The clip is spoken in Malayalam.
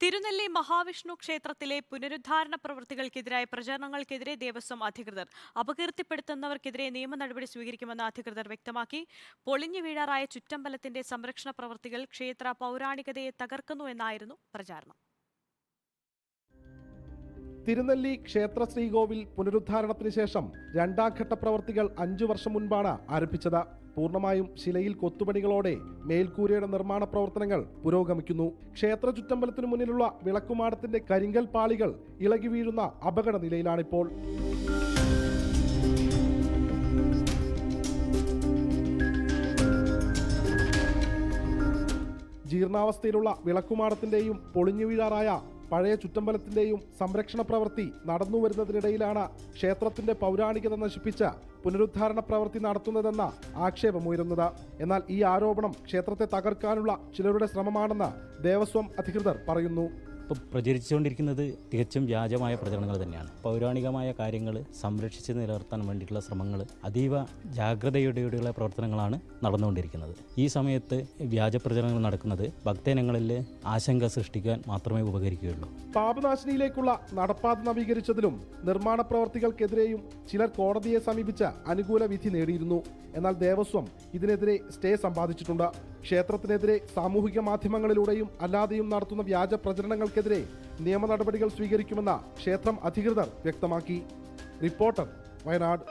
തിരുനെല്ലി മഹാവിഷ്ണു ക്ഷേത്രത്തിലെ പുനരുദ്ധാരണ പ്രവൃത്തികൾക്കെതിരായ പ്രചരണങ്ങൾക്കെതിരെ ദേവസ്വം അധികൃതർ അപകീർത്തിപ്പെടുത്തുന്നവർക്കെതിരെ നിയമ നടപടി സ്വീകരിക്കുമെന്ന് അധികൃതർ വ്യക്തമാക്കി. പൊളിഞ്ഞു വീഴാറായ ചുറ്റമ്പലത്തിന്റെ സംരക്ഷണ പ്രവൃത്തികൾ ക്ഷേത്ര പൗരാണികതയെ തകർക്കുന്നുവെന്നായിരുന്നു പ്രചാരണം. തിരുനെല്ലി ക്ഷേത്ര ശ്രീകോവിൽ പുനരുദ്ധാരണത്തിന് ശേഷം രണ്ടാം ഘട്ട പ്രവൃത്തികൾ 5 വർഷം മുൻപാണ് ആരംഭിച്ചത്. പൂർണ്ണമായും ശിലയിൽ കൊത്തുപണികളോടെ മേൽക്കൂരയുടെ നിർമ്മാണ പ്രവർത്തനങ്ങൾ പുരോഗമിക്കുന്നു. ക്ഷേത്ര ചുറ്റമ്പലത്തിനു മുന്നിലുള്ള വിളക്കുമാടത്തിന്റെ കരിങ്കൽ പാളികൾ ഇളകി വീഴുന്ന അപകട നിലയിലാണിപ്പോൾ. ജീർണാവസ്ഥയിലുള്ള വിളക്കുമാടത്തിന്റെയും പൊളിഞ്ഞു വീഴാറായ പഴയ ചുറ്റമ്പലത്തിന്റെയും സംരക്ഷണ പ്രവൃത്തി നടന്നുവരുന്നതിനിടയിലാണ് ക്ഷേത്രത്തിന്റെ പൗരാണികത നശിപ്പിച്ച പുനരുദ്ധാരണ പ്രവൃത്തി നടത്തുന്നതെന്ന ആക്ഷേപമുയരുന്നത്. എന്നാൽ ഈ ആരോപണം ക്ഷേത്രത്തെ തകർക്കാനുള്ള ചിലരുടെ ശ്രമമാണെന്ന് ദേവസ്വം അധികൃതർ പറയുന്നു. ഇപ്പോൾ പ്രചരിച്ചുകൊണ്ടിരിക്കുന്നത് തികച്ചും വ്യാജമായ പ്രചരണങ്ങൾ തന്നെയാണ്. പൗരാണികമായ കാര്യങ്ങൾ സംരക്ഷിച്ച് നിലനിർത്താൻ വേണ്ടിയിട്ടുള്ള ശ്രമങ്ങൾ അതീവ ജാഗ്രതയോടെയുള്ള പ്രവർത്തനങ്ങളാണ് നടന്നുകൊണ്ടിരിക്കുന്നത്. ഈ സമയത്ത് വ്യാജ പ്രചരണങ്ങൾ നടക്കുന്നത് ഭക്തജനങ്ങളിൽ ആശങ്ക സൃഷ്ടിക്കാൻ മാത്രമേ ഉപകരിക്കുകയുള്ളൂ. പാപനാശിനിയിലേക്കുള്ള നടപ്പാത നവീകരിച്ചതിലും നിർമ്മാണ പ്രവർത്തികൾക്കെതിരെയും ചിലർ കോടതിയെ സമീപിച്ച് അനുകൂല വിധി നേടിയിരുന്നു. എന്നാൽ ദേവസ്വം ഇതിനെതിരെ സ്റ്റേ സമ്പാദിച്ചിട്ടുണ്ട്. ക്ഷേത്രത്തിനെതിരെ സാമൂഹിക മാധ്യമങ്ങളിലൂടെയും അല്ലാതെയും നടത്തുന്ന വ്യാജ പ്രചരണങ്ങൾക്കെതിരെ നിയമ നടപടികൾ സ്വീകരിക്കുമെന്ന് ക്ഷേത്രം അധികൃതർ വ്യക്തമാക്കി. റിപ്പോർട്ടർ, വയനാട്.